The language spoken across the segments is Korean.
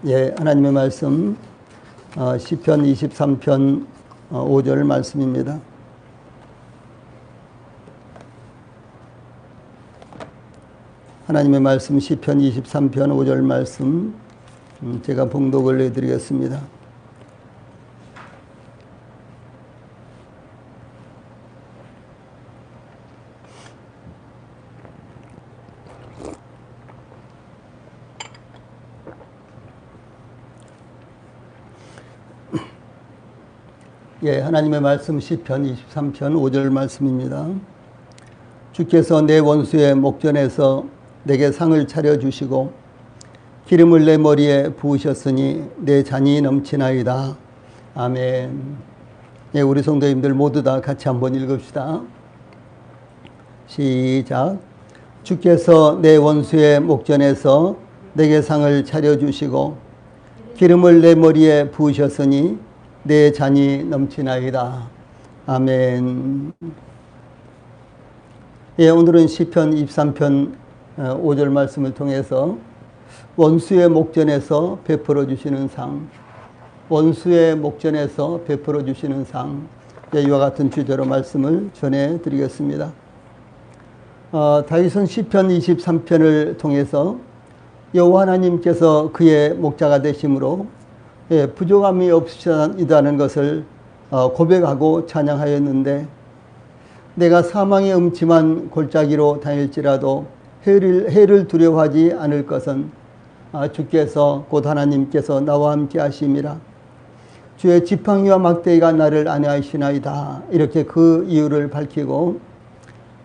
예, 하나님의 말씀 시편 23편 5절 말씀입니다. 하나님의 말씀 시편 23편 5절 말씀 제가 봉독을 해드리겠습니다. 예, 하나님의 말씀 시편 23편 5절 말씀입니다. 주께서 내 원수의 목전에서 내게 상을 차려주시고 기름을 내 머리에 부으셨으니 내 잔이 넘치나이다. 아멘. 예, 우리 성도님들 모두 다 같이 한번 읽읍시다. 시작. 주께서 내 원수의 목전에서 내게 상을 차려주시고 기름을 내 머리에 부으셨으니 내 잔이 넘치나이다. 아멘. 예, 오늘은 시편 23편 5절 말씀을 통해서 원수의 목전에서 베풀어 주시는 상, 원수의 목전에서 베풀어 주시는 상, 이와 같은 주제로 말씀을 전해 드리겠습니다. 다윗은 시편 23편을 통해서 여호와 하나님께서 그의 목자가 되심으로 부족함이 없으시다는 것을 고백하고 찬양하였는데, 내가 사망의 음침한 골짜기로 다닐지라도 해를 두려워하지 않을 것은 주께서 곧 하나님께서 나와 함께 하심이라. 주의 지팡이와 막대기가 나를 안위하시나이다. 이렇게 그 이유를 밝히고,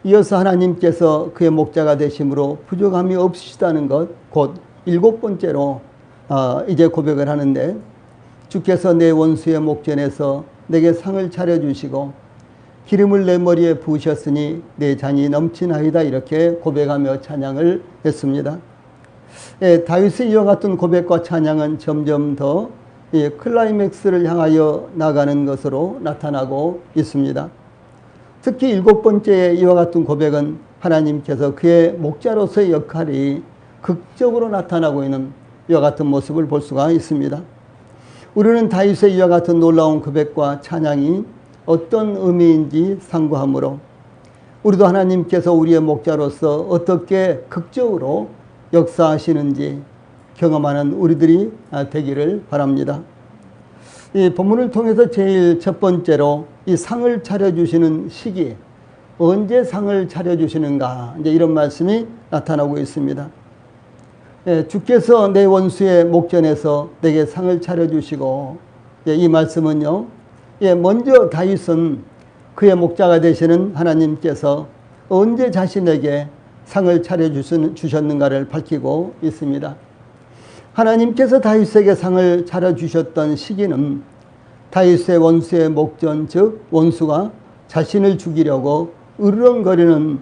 이어서 하나님께서 그의 목자가 되심으로 부족함이 없으시다는 것, 곧 7번째로 이제 고백을 하는데, 주께서 내 원수의 목전에서 내게 상을 차려주시고 기름을 내 머리에 부으셨으니 내 잔이 넘치나이다. 이렇게 고백하며 찬양을 했습니다. 예, 다윗의 이와 같은 고백과 찬양은 점점 더 클라이맥스를 향하여 나가는 것으로 나타나고 있습니다. 특히 7번째의 이와 같은 고백은 하나님께서 그의 목자로서의 역할이 극적으로 나타나고 있는 이와 같은 모습을 볼 수가 있습니다. 우리는 다윗의 이와 같은 놀라운 고백과 찬양이 어떤 의미인지 상고하므로 우리도 하나님께서 우리의 목자로서 어떻게 극적으로 역사하시는지 경험하는 우리들이 되기를 바랍니다. 이 본문을 통해서 제일 첫 번째로 이 상을 차려주시는 시기, 언제 상을 차려주시는가, 이제 이런 말씀이 나타나고 있습니다. 주께서 내 원수의 목전에서 내게 상을 차려주시고, 이 말씀은요, 먼저 다윗은 그의 목자가 되시는 하나님께서 언제 자신에게 상을 차려주셨는가를 밝히고 있습니다. 하나님께서 다윗에게 상을 차려주셨던 시기는 다윗의 원수의 목전, 즉 원수가 자신을 죽이려고 으르렁거리는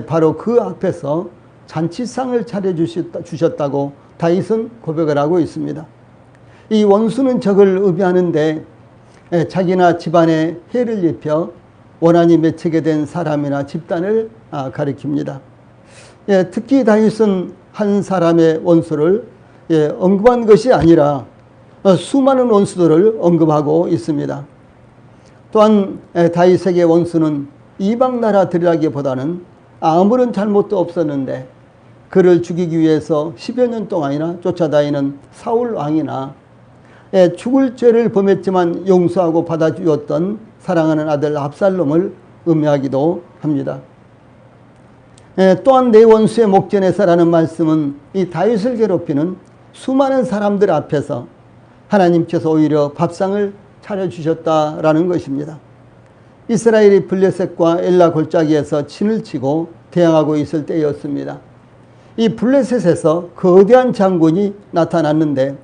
바로 그 앞에서 잔치상을 차려주셨다고 다윗은 고백을 하고 있습니다. 이 원수는 적을 의미하는데 자기나 집안에 해를 입혀 원한이 맺히게 된 사람이나 집단을 가리킵니다. 특히 다윗은 한 사람의 원수를 언급한 것이 아니라 수많은 원수들을 언급하고 있습니다. 또한 다윗에게 원수는 이방 나라들이라기보다는 아무런 잘못도 없었는데 그를 죽이기 위해서 10여 년 동안이나 쫓아다니는 사울 왕이나 죽을 죄를 범했지만 용서하고 받아주었던 사랑하는 아들 압살롬을 의미하기도 합니다. 또한 내 원수의 목전에서라는 말씀은 이 다윗을 괴롭히는 수많은 사람들 앞에서 하나님께서 오히려 밥상을 차려주셨다라는 것입니다. 이스라엘이 블레셋과 엘라 골짜기에서 진을 치고 대항하고 있을 때였습니다. 이 블레셋에서 거대한 장군이 나타났는데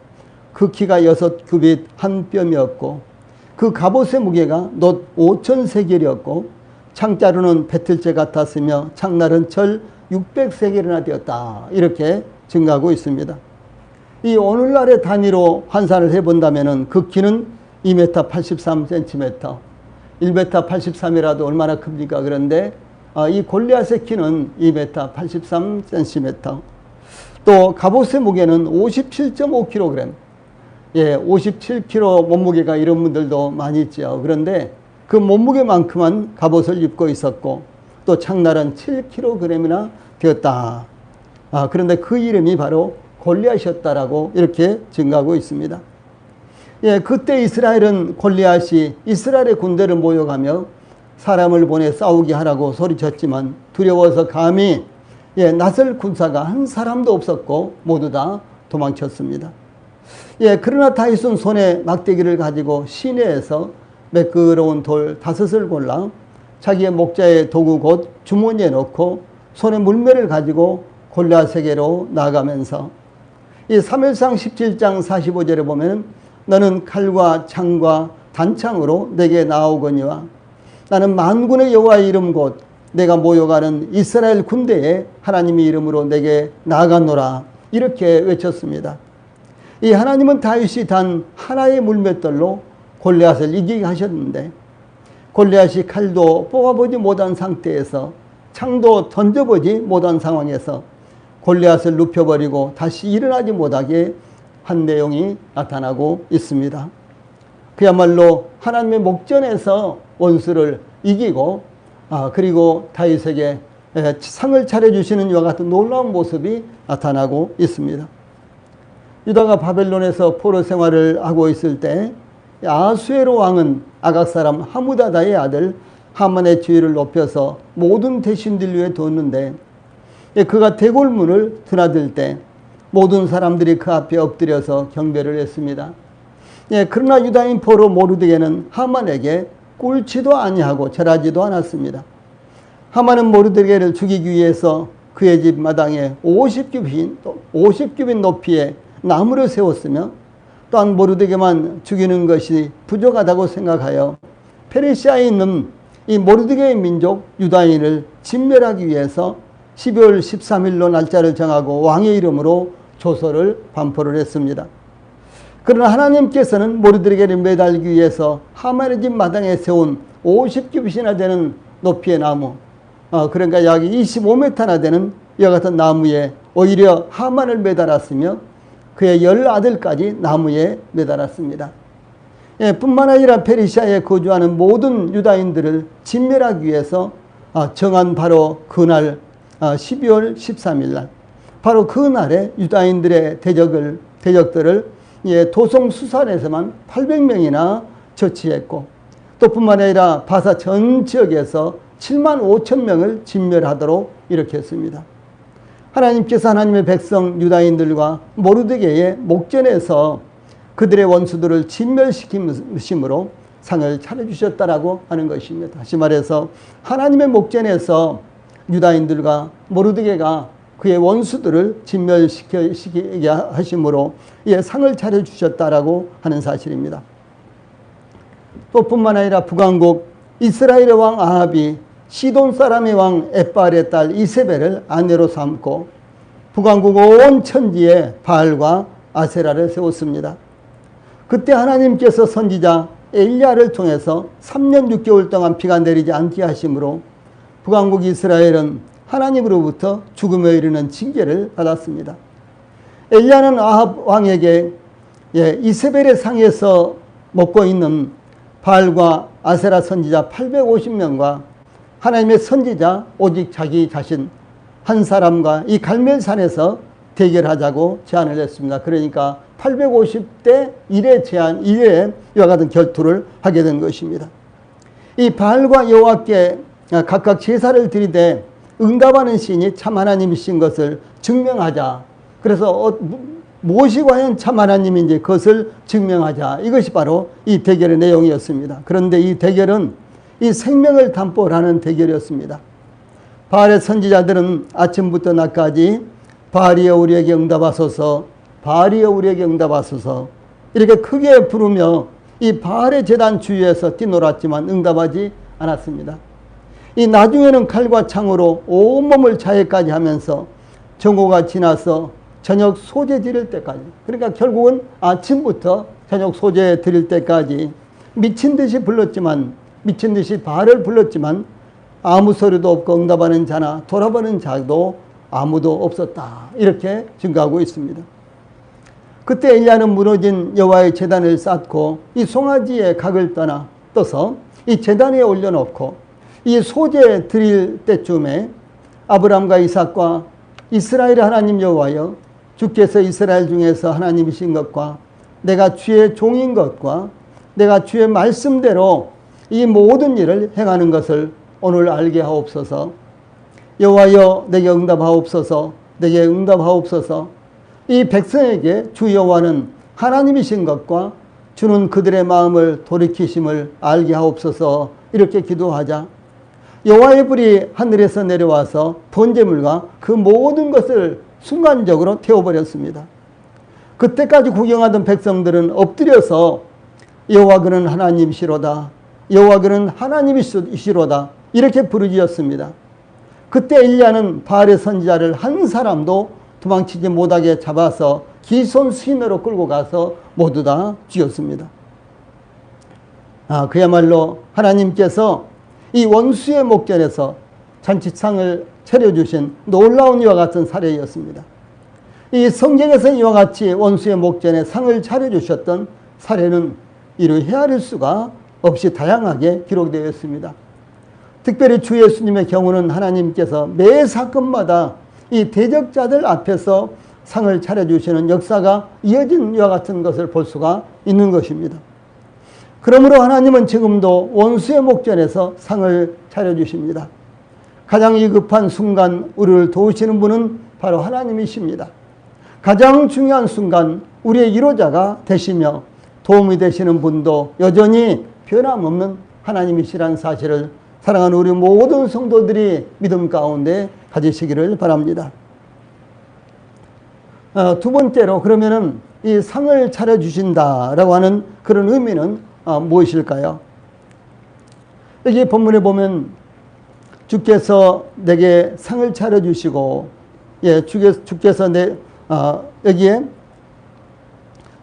그 키가 6규빗 한 뼘이었고 그 갑옷의 무게가 놋 5,000세겔이었고 창자루는 배틀째 같았으며 창날은 철 600세겔이나 되었다. 이렇게 증가하고 있습니다. 이 오늘날의 단위로 환산을 해본다면 그 키는 2m 83cm, 1m 83이라도 얼마나 큽니까? 그런데 이 골리앗의 키는 2m 83cm, 또 갑옷의 무게는 57.5kg, 57kg 몸무게가 이런 분들도 많이 있죠. 그런데 그 몸무게만큼만 갑옷을 입고 있었고 또 창날은 7kg이나 되었다. 그런데 그 이름이 바로 골리앗이었다라고 이렇게 증가하고 있습니다. 그때 이스라엘은 골리앗이 이스라엘의 군대를 모여가며 사람을 보내 싸우게 하라고 소리쳤지만 두려워서 감히 나설 군사가 한 사람도 없었고 모두 다 도망쳤습니다. 그러나 다윗은 손에 막대기를 가지고 시내에서 매끄러운 돌 5을 골라 자기의 목자의 도구 곧 주머니에 넣고 손에 물매를 가지고 골리앗에게로 나가면서 이 사무엘상 17장 45절에 보면 너는 칼과 창과 단창으로 내게 나오거니와 나는 만군의 여호와의 이름 곧 내가 모여가는 이스라엘 군대에 하나님의 이름으로 내게 나아가노라 이렇게 외쳤습니다. 이 하나님은 다윗이 단 하나의 물맷돌로 골리앗을 이기게 하셨는데 골리앗이 칼도 뽑아보지 못한 상태에서 창도 던져보지 못한 상황에서 골리앗을 눕혀버리고 다시 일어나지 못하게 한 내용이 나타나고 있습니다. 그야말로 하나님의 목전에서 원수를 이기고 그리고 다윗에게 상을 차려주시는 이와 같은 놀라운 모습이 나타나고 있습니다. 유다가 바벨론에서 포로 생활을 하고 있을 때 아수에로 왕은 아각 사람 하무다다의 아들 하만의 지위를 높여서 모든 대신들 위에 뒀는데 그가 대궐문을 드나들 때 모든 사람들이 그 앞에 엎드려서 경배를 했습니다. 그러나 유다인 포로 모르드게는 하만에게 꿇지도 아니하고 절하지도 않았습니다. 하만은 모르드게를 죽이기 위해서 그의 집 마당에 50규빗 높이의 나무를 세웠으며 또한 모르드게만 죽이는 것이 부족하다고 생각하여 페르시아에 있는 이 모르드게의 민족 유다인을 진멸하기 위해서 12월 13일로 날짜를 정하고 왕의 이름으로 조서를 반포를 했습니다. 그러나 하나님께서는 모르드게를 매달기 위해서 하만의 집 마당에 세운 50규빗이나 되는 높이의 나무, 그러니까 약 25m나 되는 이와 같은 나무에 오히려 하만을 매달았으며 그의 10아들까지 나무에 매달았습니다. 뿐만 아니라 페르시아에 거주하는 모든 유다인들을 진멸하기 위해서 정한 바로 그날 12월 13일 날 바로 그 날에 유다인들의 대적들을 도성수산에서만 800명이나 처치했고 또 뿐만 아니라 바사 전 지역에서 7만 5천 명을 진멸하도록 이렇게 했습니다. 하나님께서 하나님의 백성 유다인들과 모르드게의 목전에서 그들의 원수들을 진멸시킴으로 상을 차려주셨다라고 하는 것입니다. 다시 말해서 하나님의 목전에서 유다인들과 모르드게가 그의 원수들을 진멸시키게 하심으로 상을 차려주셨다라고 하는 사실입니다. 또 뿐만 아니라 북왕국 이스라엘의 왕 아합이 시돈 사람의 왕 엣발의 딸 이세벨을 아내로 삼고 북왕국 온 천지에 바알과 아세라를 세웠습니다. 그때 하나님께서 선지자 엘리야를 통해서 3년 6개월 동안 비가 내리지 않게 하심으로 북왕국 이스라엘은 하나님으로부터 죽음에 이르는 징계를 받았습니다. 엘리야는 아합 왕에게 이세벨의 상에서 먹고 있는 바알과 아세라 선지자 850명과 하나님의 선지자 오직 자기 자신 한 사람과 이 갈멜산에서 대결하자고 제안을 했습니다. 그러니까 850대 1의 이와 같은 결투를 하게 된 것입니다. 이 바알과 여호와께 각각 제사를 드리되 응답하는 신이 참 하나님이신 것을 증명하자. 그래서 무엇이 과연 참 하나님인지 그것을 증명하자. 이것이 바로 이 대결의 내용이었습니다. 그런데 이 대결은 이 생명을 담보로 하는 대결이었습니다. 바알의 선지자들은 아침부터 낮까지 바알이여 우리에게 응답하소서, 바알이여 우리에게 응답하소서 이렇게 크게 부르며 이 바알의 제단 주위에서 뛰놀았지만 응답하지 않았습니다. 이 나중에는 칼과 창으로 온몸을 자해까지 하면서 정오가 지나서 저녁 소재 드릴 때까지, 그러니까 결국은 아침부터 저녁 소재 드릴 때까지 미친 듯이 바알을 불렀지만 아무 소리도 없고 응답하는 자나 돌아보는 자도 아무도 없었다. 이렇게 증가하고 있습니다. 그때 엘리야는 무너진 여호와의 제단을 쌓고 이 송아지의 각을 떠서 이 제단 위에 올려놓고 이 소제 드릴 때쯤에 아브라함과 이삭과 이스라엘의 하나님 여호와여, 주께서 이스라엘 중에서 하나님이신 것과 내가 주의 종인 것과 내가 주의 말씀대로 이 모든 일을 행하는 것을 오늘 알게 하옵소서. 여호와여, 내게 응답하옵소서. 내게 응답하옵소서. 이 백성에게 주 여호와는 하나님이신 것과 주는 그들의 마음을 돌이키심을 알게 하옵소서. 이렇게 기도하자 여호와의 불이 하늘에서 내려와서 번제물과 그 모든 것을 순간적으로 태워버렸습니다. 그때까지 구경하던 백성들은 엎드려서 여호와 그는 하나님이시로다, 여호와 그는 하나님이시로다 이렇게 부르짖었습니다. 그때 엘리야는 바알의 선지자를 한 사람도 도망치지 못하게 잡아서 기손 수인으로 끌고 가서 모두 다 죽였습니다. 그야말로 하나님께서 이 원수의 목전에서 잔치상을 차려주신 놀라운 이와 같은 사례였습니다. 이 성경에서 이와 같이 원수의 목전에 상을 차려주셨던 사례는 이루 헤아릴 수가 없이 다양하게 기록되어 있습니다. 특별히 주 예수님의 경우는 하나님께서 매 사건마다 이 대적자들 앞에서 상을 차려주시는 역사가 이어진 이와 같은 것을 볼 수가 있는 것입니다. 그러므로 하나님은 지금도 원수의 목전에서 상을 차려주십니다. 가장 위급한 순간 우리를 도우시는 분은 바로 하나님이십니다. 가장 중요한 순간 우리의 위로자가 되시며 도움이 되시는 분도 여전히 변함없는 하나님이시라는 사실을 사랑하는 우리 모든 성도들이 믿음 가운데 가지시기를 바랍니다. 두 번째로 그러면은 이 상을 차려주신다라고 하는 그런 의미는 무엇일까요? 여기 본문에 보면 주께서 내게 상을 차려주시고, 주께서 여기에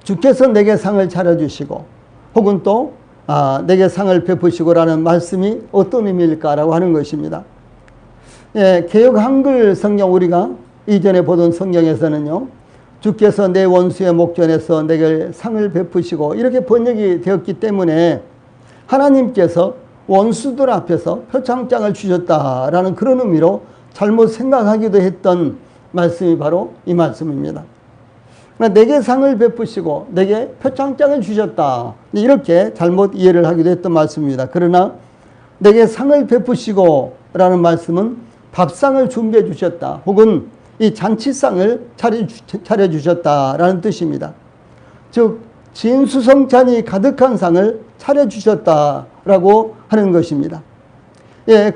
주께서 내게 상을 차려주시고 혹은 또 내게 상을 베푸시고라는 말씀이 어떤 의미일까라고 하는 것입니다. 개역 한글 성경 우리가 이전에 보던 성경에서는요, 주께서 내 원수의 목전에서 내게 상을 베푸시고 이렇게 번역이 되었기 때문에 하나님께서 원수들 앞에서 표창장을 주셨다라는 그런 의미로 잘못 생각하기도 했던 말씀이 바로 이 말씀입니다. 내게 상을 베푸시고 내게 표창장을 주셨다, 이렇게 잘못 이해를 하기도 했던 말씀입니다. 그러나 내게 상을 베푸시고 라는 말씀은 밥상을 준비해 주셨다 혹은 이 잔치상을 차려주셨다라는 뜻입니다. 즉 진수성찬이 가득한 상을 차려주셨다라고 하는 것입니다.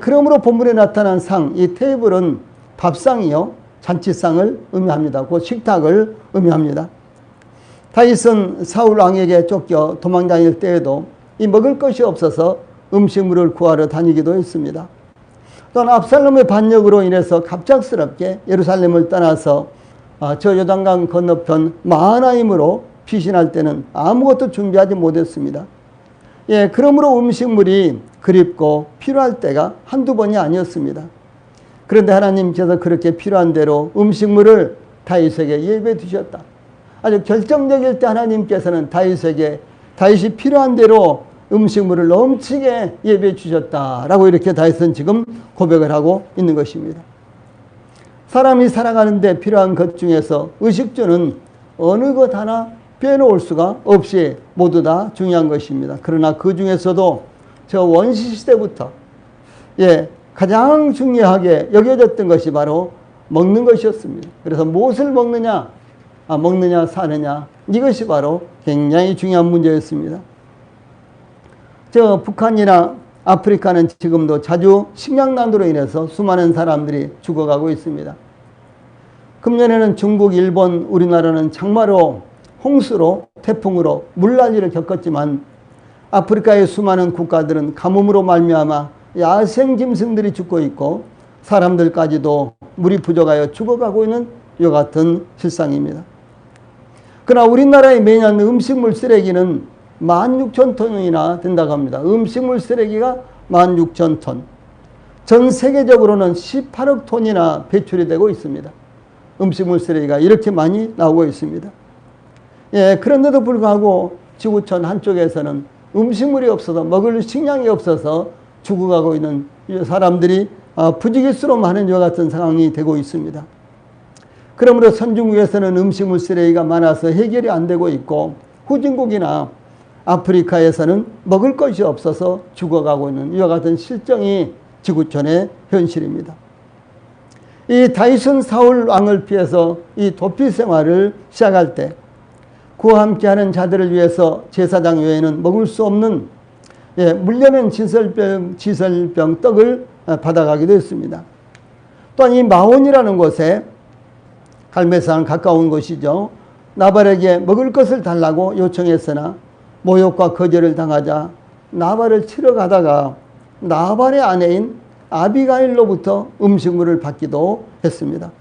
그러므로 본문에 나타난 상, 이 테이블은 밥상이요 잔치상을 의미합니다. 곧 식탁을 의미합니다. 다윗은 사울 왕에게 쫓겨 도망다닐 때에도 이 먹을 것이 없어서 음식물을 구하러 다니기도 했습니다. 또한 압살롬의 반역으로 인해서 갑작스럽게 예루살렘을 떠나서 저 요단강 건너편 마하나임으로 피신할 때는 아무것도 준비하지 못했습니다. 그러므로 음식물이 그립고 필요할 때가 한두 번이 아니었습니다. 그런데 하나님께서 그렇게 필요한 대로 음식물을 다윗에게 예배해 두셨다. 아주 결정적일 때 하나님께서는 다윗이 필요한 대로 음식물을 넘치게 예배해 주셨다라고 이렇게 다윗은 지금 고백을 하고 있는 것입니다. 사람이 살아가는데 필요한 것 중에서 의식주는 어느 것 하나 빼놓을 수가 없이 모두 다 중요한 것입니다. 그러나 그 중에서도 저 원시시대부터 가장 중요하게 여겨졌던 것이 바로 먹는 것이었습니다. 그래서 무엇을 먹느냐, 사느냐, 이것이 바로 굉장히 중요한 문제였습니다. 북한이나 아프리카는 지금도 자주 식량난으로 인해서 수많은 사람들이 죽어가고 있습니다. 금년에는 중국, 일본, 우리나라는 장마로, 홍수로, 태풍으로 물난리를 겪었지만 아프리카의 수많은 국가들은 가뭄으로 말미암아 야생 짐승들이 죽고 있고 사람들까지도 물이 부족하여 죽어가고 있는 이와 같은 실상입니다. 그러나 우리나라의 매년 음식물 쓰레기는 16,000톤이나 된다고 합니다. 음식물 쓰레기가 16,000톤. 전 세계적으로는 18억 톤이나 배출이 되고 있습니다. 음식물 쓰레기가 이렇게 많이 나오고 있습니다. 예, 그런데도 불구하고 지구촌 한쪽에서는 음식물이 없어서 먹을 식량이 없어서 죽어가고 있는 사람들이 부지기수로 많은 이와 같은 상황이 되고 있습니다. 그러므로 선진국에서는 음식물 쓰레기가 많아서 해결이 안 되고 있고 후진국이나 아프리카에서는 먹을 것이 없어서 죽어가고 있는 이와 같은 실정이 지구촌의 현실입니다. 이 다윗은 사울 왕을 피해서 이 도피 생활을 시작할 때 그와 함께하는 자들을 위해서 제사장 외에는 먹을 수 없는 물려낸 지설병 떡을 받아가기도 했습니다. 또한 이 마온이라는 곳에 갈멜산 가까운 곳이죠. 나발에게 먹을 것을 달라고 요청했으나 모욕과 거절을 당하자 나발을 치러 가다가 나발의 아내인 아비가일로부터 음식물을 받기도 했습니다.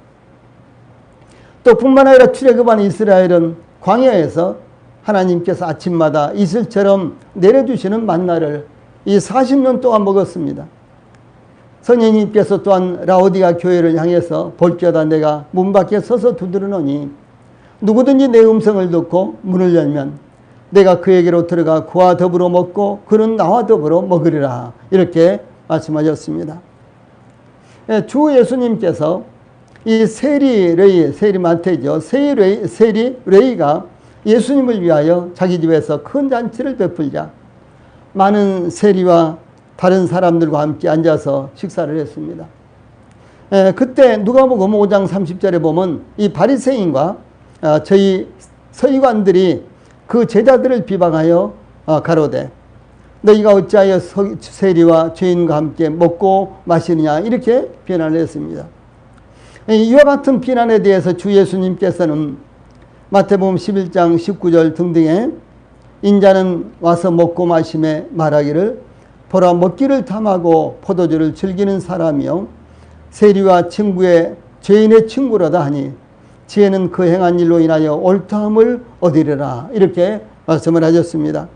또 뿐만 아니라 출애굽한 이스라엘은 광야에서 하나님께서 아침마다 이슬처럼 내려주시는 만나를 이 40년 동안 먹었습니다. 선생님께서 또한 라오디가 교회를 향해서 볼지어다 내가 문 밖에 서서 두드리노니 누구든지 내 음성을 듣고 문을 열면 내가 그에게로 들어가 그와 더불어 먹고 그는 나와 더불어 먹으리라 이렇게 말씀하셨습니다. 주 예수님께서 이 세리마태죠. 세리레이가 예수님을 위하여 자기 집에서 큰 잔치를 베풀자 많은 세리와 다른 사람들과 함께 앉아서 식사를 했습니다. 그때 누가복음 5장 30절에 보면 이 바리새인과 저희 서기관들이 그 제자들을 비방하여 가로되 너희가 어찌하여 세리와 죄인과 함께 먹고 마시느냐 이렇게 비난을 했습니다. 이와 같은 비난에 대해서 주 예수님께서는 마태복음 11장 19절 등등에 인자는 와서 먹고 마심에 말하기를 보라 먹기를 탐하고 포도주를 즐기는 사람이요 세리와 친구의 죄인의 친구라다 하니 지혜는 그 행한 일로 인하여 옳다함을 얻으리라 이렇게 말씀을 하셨습니다.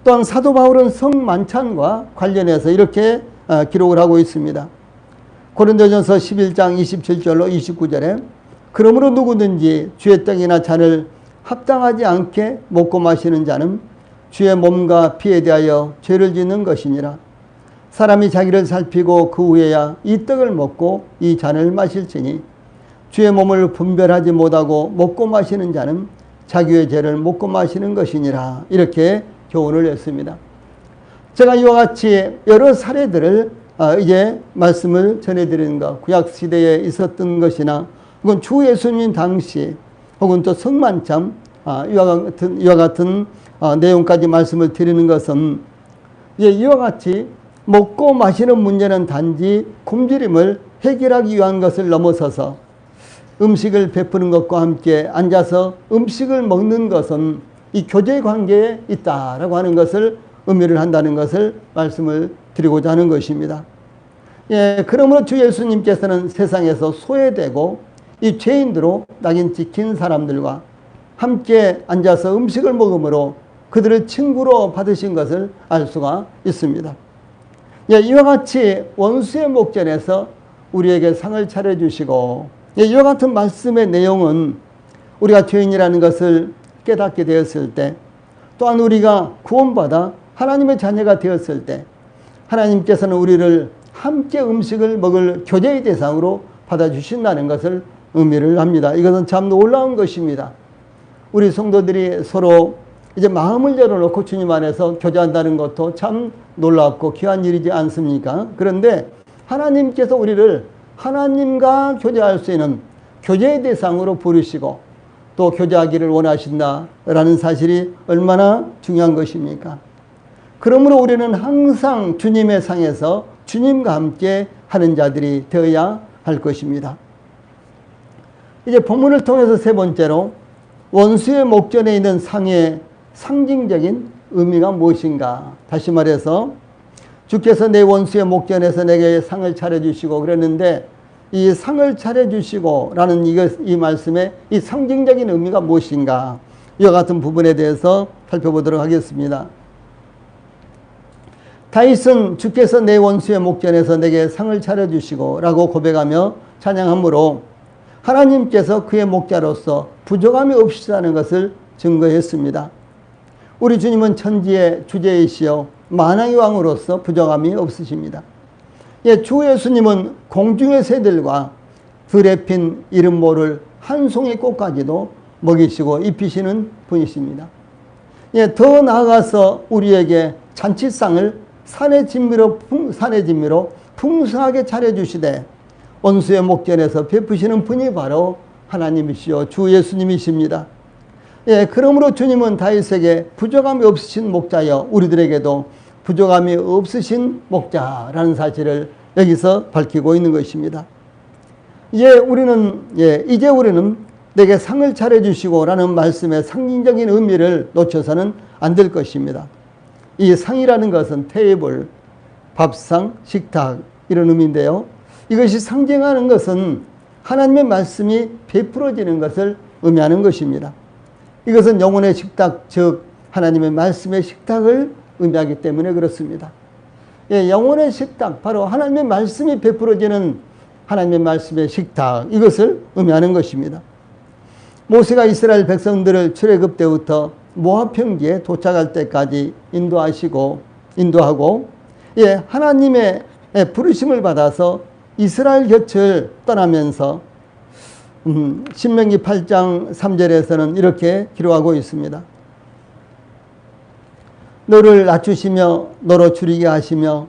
또한 사도 바울은 성만찬과 관련해서 이렇게 기록을 하고 있습니다. 고린도전서 11장 27절로 29절에 그러므로 누구든지 주의 떡이나 잔을 합당하지 않게 먹고 마시는 자는 주의 몸과 피에 대하여 죄를 짓는 것이니라. 사람이 자기를 살피고 그 후에야 이 떡을 먹고 이 잔을 마실지니 주의 몸을 분별하지 못하고 먹고 마시는 자는 자기의 죄를 먹고 마시는 것이니라. 이렇게 교훈을 했습니다. 제가 이와 같이 여러 사례들을 이제 말씀을 전해드리는 것, 구약시대에 있었던 것이나 혹은 주 예수님 당시 혹은 또 성만찬 이와 같은 내용까지 말씀을 드리는 것은 이와 같이 먹고 마시는 문제는 단지 굶주림을 해결하기 위한 것을 넘어서서 음식을 베푸는 것과 함께 앉아서 음식을 먹는 것은 이 교제 관계에 있다라고 하는 것을 의미를 한다는 것을 말씀을 드리고자 하는 것입니다. 그러므로 주 예수님께서는 세상에서 소외되고 이 죄인으로 낙인 찍힌 사람들과 함께 앉아서 음식을 먹음으로 그들을 친구로 받으신 것을 알 수가 있습니다. 이와 같이 원수의 목전에서 우리에게 상을 차려주시고 이와 같은 말씀의 내용은 우리가 죄인이라는 것을 깨닫게 되었을 때 또한 우리가 구원받아 하나님의 자녀가 되었을 때 하나님께서는 우리를 함께 음식을 먹을 교제의 대상으로 받아주신다는 것을 의미를 합니다. 이것은 참 놀라운 것입니다. 우리 성도들이 서로 이제 마음을 열어놓고 주님 안에서 교제한다는 것도 참 놀랍고 귀한 일이지 않습니까? 그런데 하나님께서 우리를 하나님과 교제할 수 있는 교제의 대상으로 부르시고 또 교제하기를 원하신다라는 사실이 얼마나 중요한 것입니까? 그러므로 우리는 항상 주님의 상에서 주님과 함께 하는 자들이 되어야 할 것입니다. 이제 본문을 통해서 세 번째로 원수의 목전에 있는 상의 상징적인 의미가 무엇인가? 다시 말해서 주께서 내 원수의 목전에서 내게 상을 차려주시고 그랬는데 이 상을 차려주시고 라는 이 말씀의 이 상징적인 의미가 무엇인가? 이와 같은 부분에 대해서 살펴보도록 하겠습니다. 다윗은 주께서 내 원수의 목전에서 내게 상을 차려주시고 라고 고백하며 찬양함으로 하나님께서 그의 목자로서 부족함이 없으시다는 것을 증거했습니다. 우리 주님은 천지의 주제이시여 만왕의 왕으로서 부정함이 없으십니다. 예, 주 예수님은 공중의 새들과 들에 핀 이름 모를 한 송이 꽃까지도 먹이시고 입히시는 분이십니다. 예, 더 나아가서 우리에게 잔치상을 산의 진미로 풍성하게 차려주시되 원수의 목전에서 베푸시는 분이 바로 하나님이시요 주 예수님이십니다. 예, 그러므로 주님은 다윗에게 부족함이 없으신 목자여 우리들에게도 부족함이 없으신 목자라는 사실을 여기서 밝히고 있는 것입니다. 이제 우리는 내게 상을 차려주시고 라는 말씀의 상징적인 의미를 놓쳐서는 안 될 것입니다. 이 상이라는 것은 테이블, 밥상, 식탁 이런 의미인데요. 이것이 상징하는 것은 하나님의 말씀이 베풀어지는 것을 의미하는 것입니다. 이것은 영혼의 식탁, 즉 하나님의 말씀의 식탁을 의미하기 때문에 그렇습니다. 예, 영혼의 식탁, 바로 하나님의 말씀이 베풀어지는 하나님의 말씀의 식탁, 이것을 의미하는 것입니다. 모세가 이스라엘 백성들을 출애굽 때부터 모압 평지에 도착할 때까지 인도하고 예, 하나님의 부르심을 받아서 이스라엘 곁을 떠나면서 신명기 8장 3절에서는 이렇게 기록하고 있습니다. 너를 낮추시며 너로 줄이게 하시며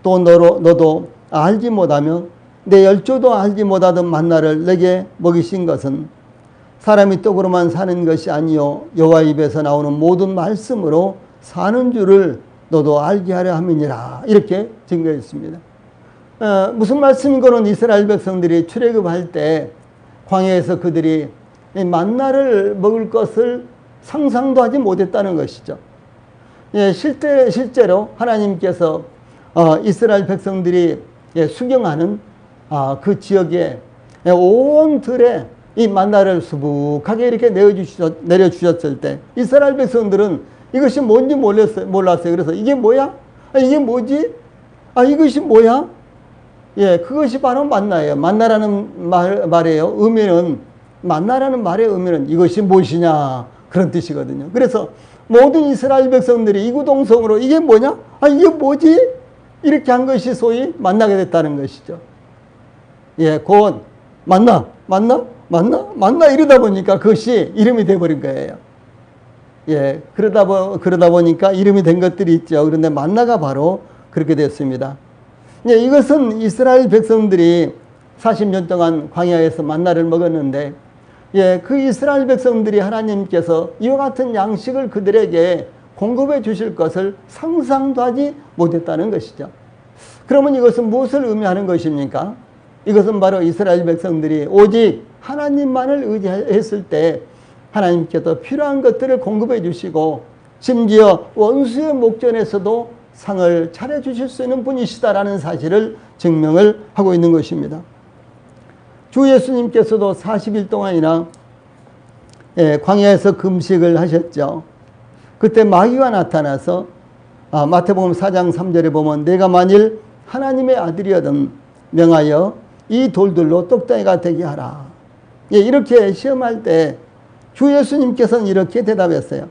또 너도 알지 못하며 내 열조도 알지 못하던 만나를 내게 먹이신 것은 사람이 떡으로만 사는 것이 아니요 여호와 입에서 나오는 모든 말씀으로 사는 줄을 너도 알게 하려 함이니라. 이렇게 증거했습니다. 무슨 말씀인고는 이스라엘 백성들이 출애굽할 때 광야에서 그들이 만나를 먹을 것을 상상도 하지 못했다는 것이죠. 예, 실제로 하나님께서 이스라엘 백성들이 수경하는 그 지역에 온 들에 이 만나를 수북하게 이렇게 내려주셨을 때 이스라엘 백성들은 이것이 뭔지 몰랐어요. 그래서 이게 뭐야? 이게 뭐지? 이것이 뭐야? 예, 그것이 바로 만나예요. 만나라는 말이에요. 만나라는 말의 의미는 이것이 무엇이냐 그런 뜻이거든요. 그래서 모든 이스라엘 백성들이 이구동성으로 이게 뭐냐? 이게 뭐지? 이렇게 한 것이 소위 만나게 됐다는 것이죠. 예, 곧 만나 이러다 보니까 그것이 이름이 돼버린 거예요. 예, 그러다 보니까 이름이 된 것들이 있죠. 그런데 만나가 바로 그렇게 됐습니다. 예, 이것은 이스라엘 백성들이 40년 동안 광야에서 만나를 먹었는데, 예, 그 이스라엘 백성들이 하나님께서 이와 같은 양식을 그들에게 공급해 주실 것을 상상도 하지 못했다는 것이죠. 그러면 이것은 무엇을 의미하는 것입니까? 이것은 바로 이스라엘 백성들이 오직 하나님만을 의지했을 때 하나님께서 필요한 것들을 공급해 주시고 심지어 원수의 목전에서도 상을 차려주실 수 있는 분이시다라는 사실을 증명을 하고 있는 것입니다. 주 예수님께서도 40일 동안이나 광야에서 금식을 하셨죠. 그때 마귀가 나타나서 마태복음 4장 3절에 보면 내가 만일 하나님의 아들이거든 명하여 이 돌들로 떡덩이가 되게 하라. 예, 이렇게 시험할 때 주 예수님께서는 이렇게 대답했어요.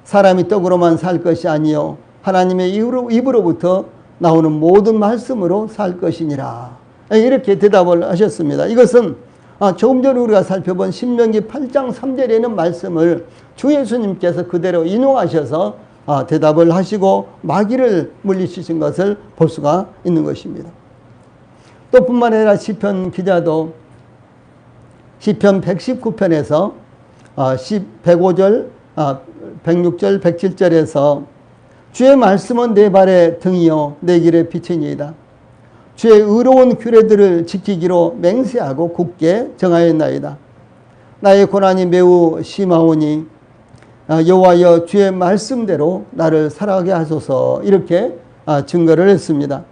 사람이 떡으로만 살 것이 아니요 하나님의 입으로부터 나오는 모든 말씀으로 살 것이니라. 이렇게 대답을 하셨습니다. 이것은 조금 전에 우리가 살펴본 신명기 8장 3절에 있는 말씀을 주 예수님께서 그대로 인용하셔서 대답을 하시고 마귀를 물리치신 것을 볼 수가 있는 것입니다. 또 뿐만 아니라 시편 기자도 시편 119편에서 105절, 106절, 107절에서 주의 말씀은 내 발의 등이요 내 길의 빛이니이다. 주의 의로운 규례들을 지키기로 맹세하고 굳게 정하였나이다. 나의 고난이 매우 심하오니 여호와여 주의 말씀대로 나를 살아가게 하소서. 이렇게 증거를 했습니다.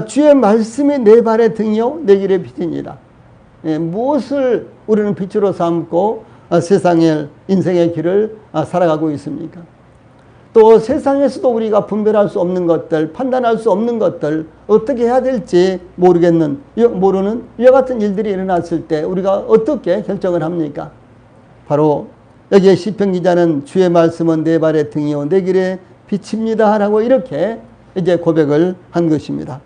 주의 말씀이 내 발의 등이요 내 길의 빛이니이다. 무엇을 우리는 빛으로 삼고 세상의 인생의 길을 살아가고 있습니까? 또 세상에서도 우리가 분별할 수 없는 것들, 판단할 수 없는 것들, 어떻게 해야 될지 모르는 이와 같은 일들이 일어났을 때 우리가 어떻게 결정을 합니까? 바로 여기에 시편 기자는 주의 말씀은 내 발의 등이요 내 길에 빛입니다 라고 이렇게 이제 고백을 한 것입니다.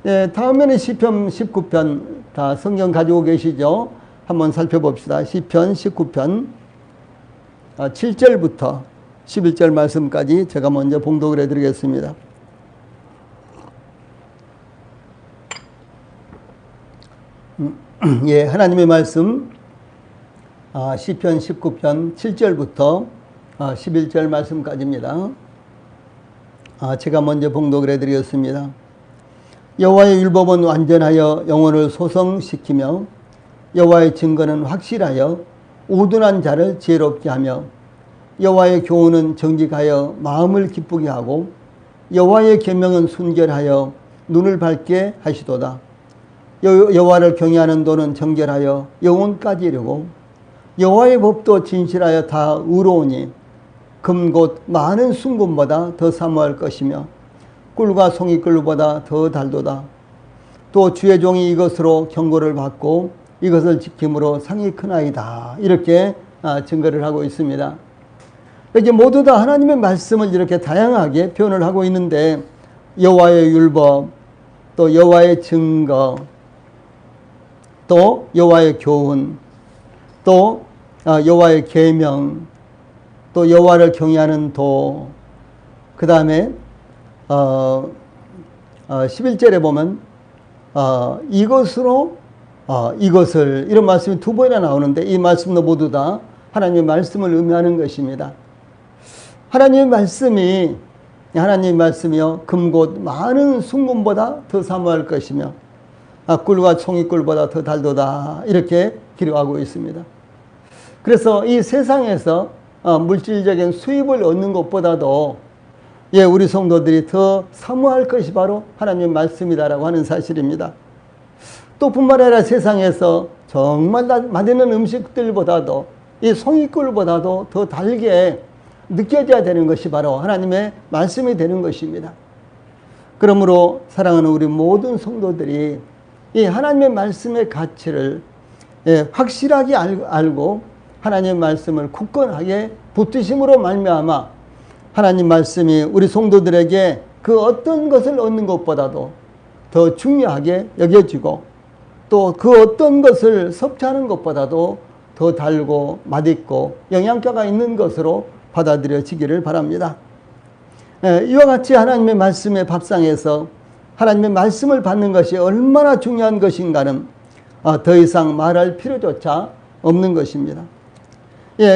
예, 다음에는 시편 19편, 다 성경 가지고 계시죠? 한번 살펴봅시다. 시편 19편 7절부터 11절 말씀까지 제가 먼저 봉독을 해드리겠습니다. 예, 하나님의 말씀 시편 19편 7절부터 11절 말씀까지입니다. 제가 먼저 봉독을 해드리겠습니다. 여호와의 율법은 완전하여 영혼을 소성시키며 여호와의 증거는 확실하여 우둔한 자를 지혜롭게 하며 여호와의 교훈은 정직하여 마음을 기쁘게 하고 여호와의 계명은 순결하여 눈을 밝게 하시도다. 여호와를 경외하는 도는 정결하여 영혼까지 이르고 여호와의 법도 진실하여 다 의로우니 금 곧 많은 순금보다 더 사모할 것이며 꿀과 송이꿀보다 더 달도다. 또 주의 종이 이것으로 경고를 받고 이것을 지킴으로 상이 크나이다. 이렇게 증거를 하고 있습니다. 이게 모두 다 하나님의 말씀을 이렇게 다양하게 표현을 하고 있는데 여호와의 율법, 또 여호와의 증거, 또 여호와의 교훈, 또 여호와의 계명, 또 여호와를 경외하는 도, 그 다음에 11절에 보면 이것으로 이것을, 이런 말씀이 두 번이나 나오는데 이 말씀도 모두 다 하나님의 말씀을 의미하는 것입니다. 하나님의 말씀이요 금곧 많은 순금보다 더 사모할 것이며 꿀과 송이꿀보다 더 달도다. 이렇게 기록하고 있습니다. 그래서 이 세상에서 물질적인 수입을 얻는 것보다도 우리 성도들이 더 사모할 것이 바로 하나님의 말씀이다라고 하는 사실입니다. 또 뿐만 아니라 세상에서 정말 맛있는 음식들보다도 이 송이꿀보다도 더 달게 느껴져야 되는 것이 바로 하나님의 말씀이 되는 것입니다. 그러므로 사랑하는 우리 모든 성도들이 이 하나님의 말씀의 가치를 확실하게 알고 하나님의 말씀을 굳건하게 붙드심으로 말미암아 하나님 말씀이 우리 성도들에게 그 어떤 것을 얻는 것보다도 더 중요하게 여겨지고 또 그 어떤 것을 섭취하는 것보다도 더 달고 맛있고 영양가가 있는 것으로 받아들여지기를 바랍니다. 이와 같이 하나님의 말씀의 밥상에서 하나님의 말씀을 받는 것이 얼마나 중요한 것인가는 더 이상 말할 필요조차 없는 것입니다.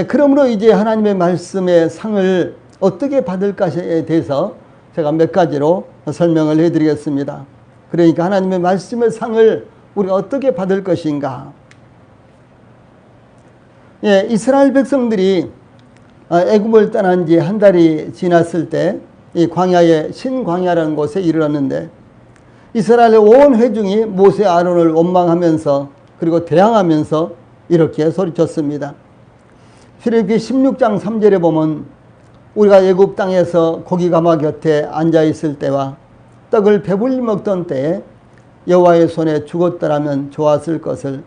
그러므로 이제 하나님의 말씀의 상을 어떻게 받을까에 대해서 제가 몇 가지로 설명을 해드리겠습니다. 그러니까 하나님의 말씀의 상을 우리가 어떻게 받을 것인가. 이스라엘 백성들이 애굽을 떠난 지 한 달이 지났을 때 이 광야의 신광야라는 곳에 이르렀는데 이스라엘의 온 회중이 모세 아론을 원망하면서 그리고 대항하면서 이렇게 소리쳤습니다. 출애굽기 16장 3절에 보면 우리가 애굽 땅에서 고기 가마 곁에 앉아 있을 때와 떡을 배불리 먹던 때에 여호와의 손에 죽었더라면 좋았을 것을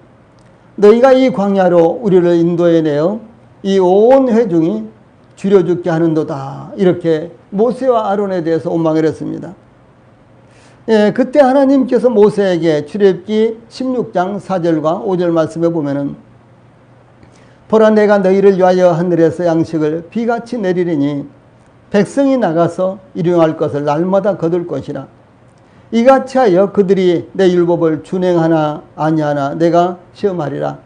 너희가 이 광야로 우리를 인도해내어 이 온 회중이 죽여 죽게 하는도다. 이렇게 모세와 아론에 대해서 원망을 했습니다. 그때 하나님께서 모세에게 출애굽기 16장 4절과 5절 말씀에 보면은 보라 내가 너희를 위하여 하늘에서 양식을 비같이 내리리니 백성이 나가서 일용할 것을 날마다 거둘 것이라. 이같이 하여 그들이 내 율법을 준행하나 아니하나 내가 시험하리라.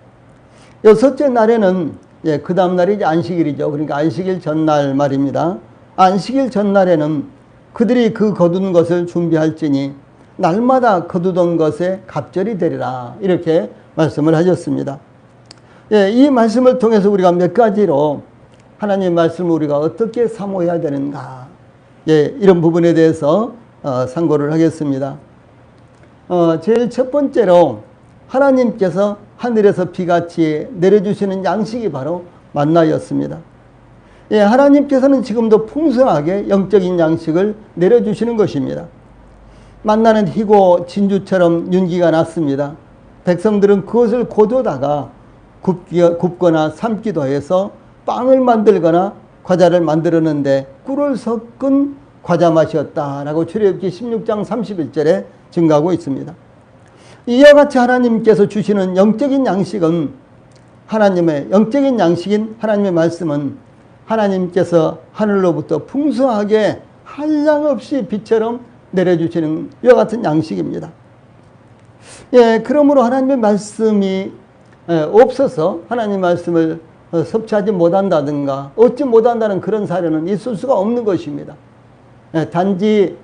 여섯째 날에는 그 다음 날이 이제 안식일이죠. 그러니까 안식일 전날 말입니다. 안식일 전날에는 그들이 그 거둔 것을 준비할지니 날마다 거두던 것에 갑절이 되리라. 이렇게 말씀을 하셨습니다. 이 말씀을 통해서 우리가 몇 가지로 하나님의 말씀을 우리가 어떻게 사모해야 되는가. 이런 부분에 대해서 상고를 하겠습니다. 제일 첫 번째로 하나님께서 하늘에서 비같이 내려주시는 양식이 바로 만나였습니다. 하나님께서는 지금도 풍성하게 영적인 양식을 내려주시는 것입니다. 만나는 희고 진주처럼 윤기가 났습니다. 백성들은 그것을 고도다가 굽거나 삶기도 해서 빵을 만들거나 과자를 만들었는데 꿀을 섞은 과자 맛이었다라고 출애굽기 16장 31절에 증가하고 있습니다. 이와 같이 하나님께서 주시는 영적인 양식은 하나님의 영적인 양식인 하나님의 말씀은 하나님께서 하늘로부터 풍성하게 한량없이 비처럼 내려주시는 이와 같은 양식입니다. 예, 그러므로 하나님의 말씀이 없어서 하나님의 말씀을 섭취하지 못한다든가 얻지 못한다는 그런 사례는 있을 수가 없는 것입니다. 예, 단지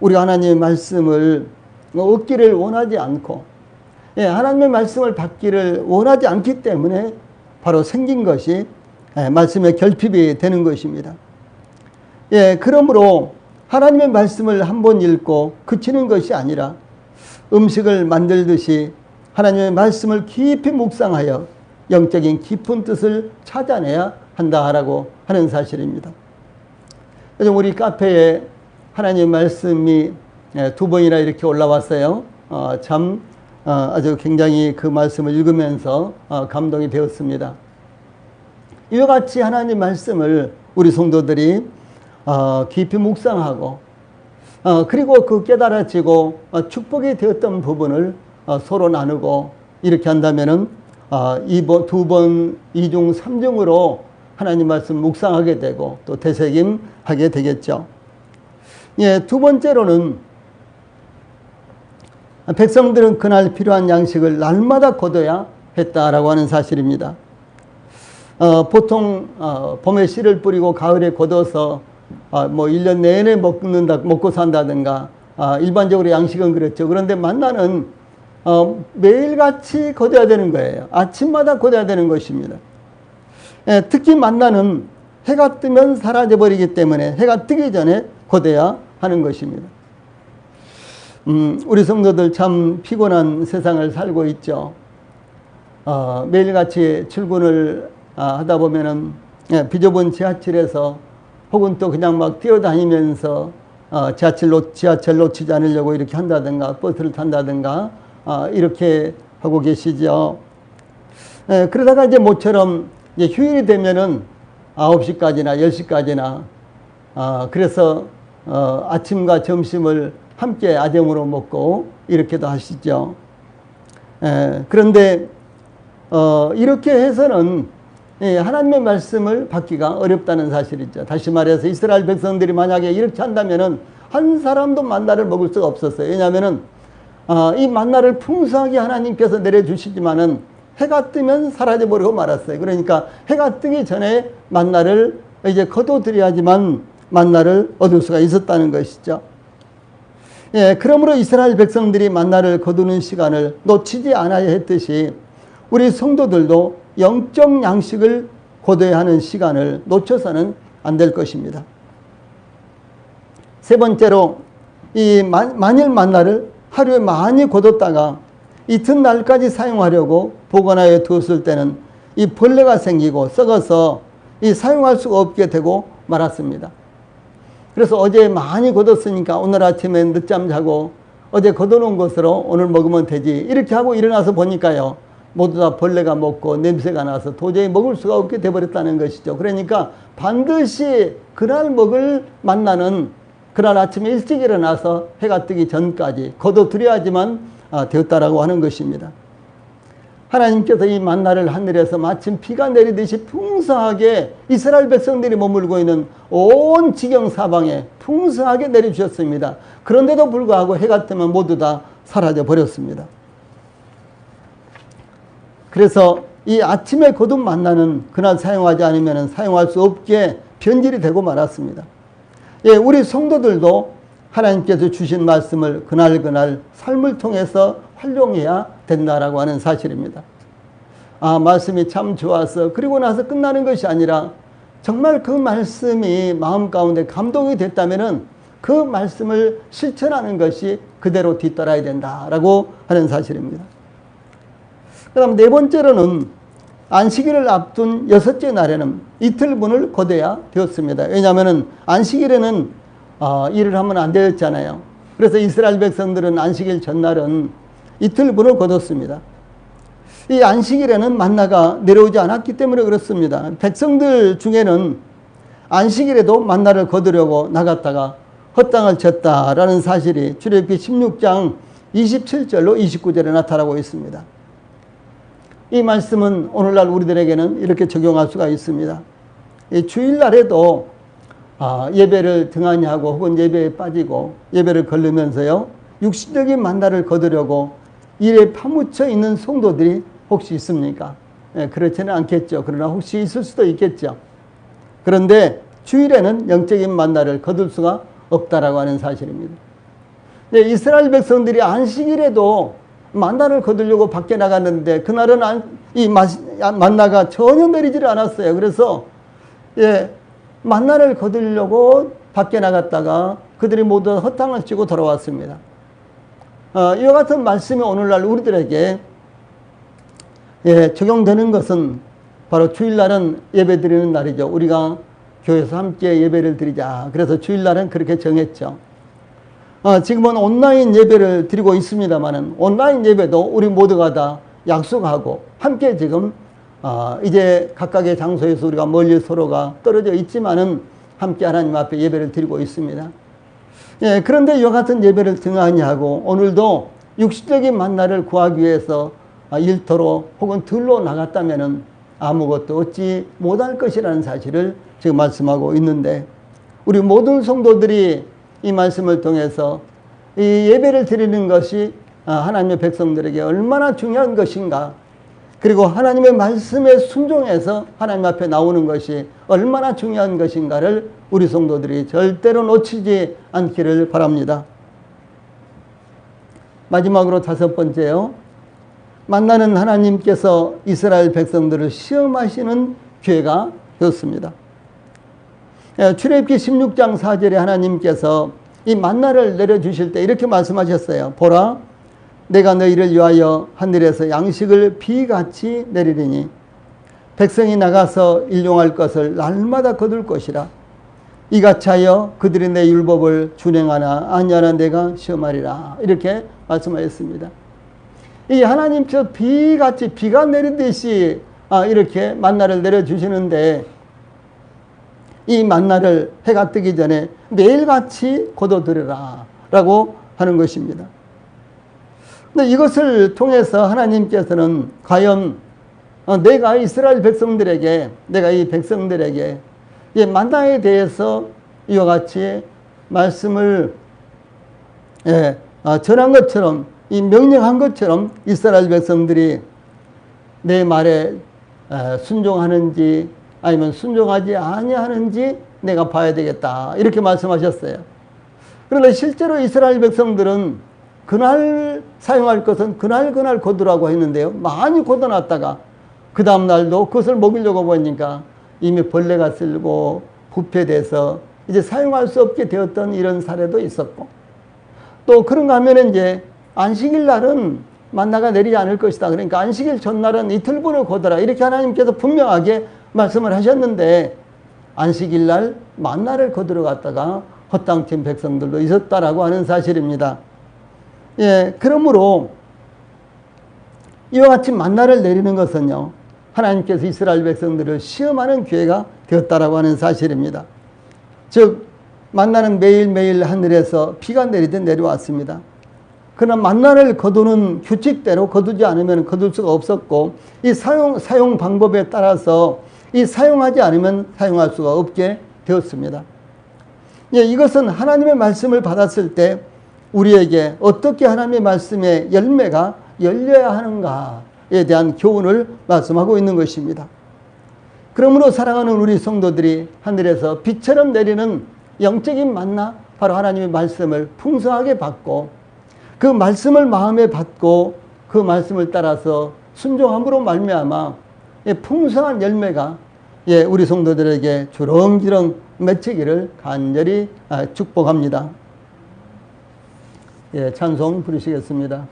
우리 하나님의 말씀을 얻기를 원하지 않고 예, 하나님의 말씀을 받기를 원하지 않기 때문에 바로 생긴 것이 말씀의 결핍이 되는 것입니다. 예, 그러므로 하나님의 말씀을 한번 읽고 그치는 것이 아니라 음식을 만들듯이 하나님의 말씀을 깊이 묵상하여 영적인 깊은 뜻을 찾아내야 한다라고 하는 사실입니다. 요즘 우리 카페에 하나님의 말씀이 2번이나 이렇게 올라왔어요. 아주 굉장히 그 말씀을 읽으면서 감동이 되었습니다. 이와 같이 하나님 말씀을 우리 성도들이 깊이 묵상하고 그리고 그 깨달아지고 축복이 되었던 부분을 서로 나누고 이렇게 한다면은 2번, 2중, 3중으로 하나님 말씀 묵상하게 되고 또 되새김하게 되겠죠. 예, 두 번째로는 백성들은 그날 필요한 양식을 날마다 거둬야 했다라고 하는 사실입니다. 보통 봄에 씨를 뿌리고 가을에 거둬서 뭐 1년 내내 먹고 산다든가 일반적으로 양식은 그렇죠. 그런데 만나는 매일같이 거둬야 되는 거예요. 아침마다 거둬야 되는 것입니다. 예, 특히 만나는 해가 뜨면 사라져버리기 때문에 해가 뜨기 전에 거둬야 하는 것입니다. 우리 성도들 참 피곤한 세상을 살고 있죠. 매일같이 출근을 하다 보면은 비좁은 지하철에서 혹은 또 그냥 막 뛰어다니면서 지하철 놓치지 않으려고 이렇게 한다든가 버스를 탄다든가 이렇게 하고 계시죠. 그러다가 이제 모처럼 이제 휴일이 되면은 9시까지나 10시까지나 그래서 아침과 점심을 함께 아점으로 먹고 이렇게도 하시죠. 그런데 이렇게 해서는 하나님의 말씀을 받기가 어렵다는 사실이죠. 다시 말해서 이스라엘 백성들이 만약에 이렇게 한다면은 한 사람도 만나를 먹을 수가 없었어요. 왜냐하면은 이 만나를 풍성하게 하나님께서 내려주시지만은 해가 뜨면 사라져버리고 말았어요. 그러니까 해가 뜨기 전에 만나를 이제 거둬들여야지만 만나를 얻을 수가 있었다는 것이죠. 예, 그러므로 이스라엘 백성들이 만나를 거두는 시간을 놓치지 않아야 했듯이 우리 성도들도 영적 양식을 거둬야 하는 시간을 놓쳐서는 안 될 것입니다. 세 번째로 이 만일 만나를 하루에 많이 거뒀다가 이튿날까지 사용하려고 보관하여 두었을 때는 이 벌레가 생기고 썩어서 이 사용할 수가 없게 되고 말았습니다. 그래서 어제 많이 거뒀으니까 오늘 아침에 늦잠 자고 어제 거둬놓은 것으로 오늘 먹으면 되지 이렇게 하고 일어나서 보니까요 모두 다 벌레가 먹고 냄새가 나서 도저히 먹을 수가 없게 돼버렸다는 것이죠. 그러니까 반드시 그날 먹을 만나는 그날 아침에 일찍 일어나서 해가 뜨기 전까지 거둬들여야지만 되었다라고 하는 것입니다. 하나님께서 이 만나를 하늘에서 마침 비가 내리듯이 풍성하게 이스라엘 백성들이 머물고 있는 온 지경 사방에 풍성하게 내려주셨습니다. 그런데도 불구하고 해가 뜨면 모두 다 사라져 버렸습니다. 그래서 이 아침에 거둔 만나는 그날 사용하지 않으면 사용할 수 없게 변질이 되고 말았습니다. 예, 우리 성도들도 하나님께서 주신 말씀을 그날 삶을 통해서 활용해야 된다라고 하는 사실입니다. 말씀이 참 좋아서 그리고 나서 끝나는 것이 아니라 정말 그 말씀이 마음 가운데 감동이 됐다면은 그 말씀을 실천하는 것이 그대로 뒤따라야 된다라고 하는 사실입니다. 그 다음 네 번째로는 안식일을 앞둔 6째 날에는 이틀분을 거둬야 되었습니다. 왜냐하면 안식일에는 일을 하면 안 되었잖아요. 그래서 이스라엘 백성들은 안식일 전날은 이틀분을 거뒀습니다. 이 안식일에는 만나가 내려오지 않았기 때문에 그렇습니다. 백성들 중에는 안식일에도 만나를 거두려고 나갔다가 헛땅을 쳤다라는 사실이 출애굽기 16장 27절로 29절에 나타나고 있습니다. 이 말씀은 오늘날 우리들에게는 이렇게 적용할 수가 있습니다. 이 주일날에도 예배를 등한히 하고 혹은 예배에 빠지고 예배를 거르면서요, 육신적인 만나를 거두려고 일에 파묻혀 있는 성도들이 혹시 있습니까? 그렇지는 않겠죠. 그러나 혹시 있을 수도 있겠죠. 그런데 주일에는 영적인 만나를 거둘 수가 없다라고 하는 사실입니다. 이스라엘 백성들이 안식일에도 만나를 거두려고 밖에 나갔는데 그날은 이 만나가 전혀 내리지를 않았어요. 그래서 만나를 거두려고 밖에 나갔다가 그들이 모두 헛땅을 치고 돌아왔습니다. 이와 같은 말씀이 오늘날 우리들에게 적용되는 것은 바로 주일날은 예배 드리는 날이죠. 우리가 교회에서 함께 예배를 드리자. 그래서 주일날은 그렇게 정했죠. 지금은 온라인 예배를 드리고 있습니다만은 온라인 예배도 우리 모두가 다 약속하고 함께 지금 이제 각각의 장소에서 우리가 멀리 서로가 떨어져 있지만은 함께 하나님 앞에 예배를 드리고 있습니다. 그런데 이와 같은 예배를 등한히 하고 오늘도 육신적인 만나를 구하기 위해서 일터로 혹은 들로 나갔다면은 아무것도 얻지 못할 것이라는 사실을 지금 말씀하고 있는데, 우리 모든 성도들이 이 말씀을 통해서 이 예배를 드리는 것이 하나님의 백성들에게 얼마나 중요한 것인가, 그리고 하나님의 말씀에 순종해서 하나님 앞에 나오는 것이 얼마나 중요한 것인가를 우리 성도들이 절대로 놓치지 않기를 바랍니다. 마지막으로 5번째요. 만나는 하나님께서 이스라엘 백성들을 시험하시는 기회가 되었습니다. 출애굽기 16장 4절에 하나님께서 이 만나를 내려주실 때 이렇게 말씀하셨어요. 보라, 내가 너희를 위하여 하늘에서 양식을 비같이 내리리니 백성이 나가서 일용할 것을 날마다 거둘 것이라. 이같이 하여 그들이 내 율법을 준행하나 아니하나 내가 시험하리라. 이렇게 말씀하셨습니다. 이 하나님께서 비같이 비가 내리듯이 이렇게 만나를 내려주시는데, 이 만나를 해가 뜨기 전에 매일같이 거둬들여라 라고 하는 것입니다. 근데 이것을 통해서 하나님께서는 과연 내가 이스라엘 백성들에게, 내가 이 백성들에게 이 만나에 대해서 이와 같이 말씀을 전한 것처럼, 이 명령한 것처럼 이스라엘 백성들이 내 말에 순종하는지 아니면 순종하지 아니하는지 내가 봐야 되겠다, 이렇게 말씀하셨어요. 그런데 실제로 이스라엘 백성들은 그날 사용할 것은 그날 거두라고 했는데요, 많이 거둬놨다가 그 다음 날도 그것을 먹이려고 보니까 이미 벌레가 쓸고 부패돼서 이제 사용할 수 없게 되었던 이런 사례도 있었고, 또 그런가 하면 이제 안식일 날은 만나가 내리지 않을 것이다, 그러니까 안식일 전날은 이틀분을 거둬라, 이렇게 하나님께서 분명하게 말씀을 하셨는데 안식일 날 만나를 거두러 갔다가 헛땅친 백성들도 있었다라고 하는 사실입니다. 그러므로 이와 같이 만나를 내리는 것은요, 하나님께서 이스라엘 백성들을 시험하는 기회가 되었다라고 하는 사실입니다. 즉 만나는 매일매일 하늘에서 비가 내리듯 내려왔습니다. 그러나 만나를 거두는 규칙대로 거두지 않으면 거둘 수가 없었고, 이 사용 방법에 따라서 이 사용하지 않으면 사용할 수가 없게 되었습니다. 이것은 하나님의 말씀을 받았을 때 우리에게 어떻게 하나님의 말씀의 열매가 열려야 하는가에 대한 교훈을 말씀하고 있는 것입니다. 그러므로 사랑하는 우리 성도들이 하늘에서 비처럼 내리는 영적인 만나, 바로 하나님의 말씀을 풍성하게 받고 그 말씀을 마음에 받고 그 말씀을 따라서 순종함으로 말미암아 풍성한 열매가 우리 성도들에게 주렁주렁 맺히기를 간절히 축복합니다. 찬송 부르시겠습니다.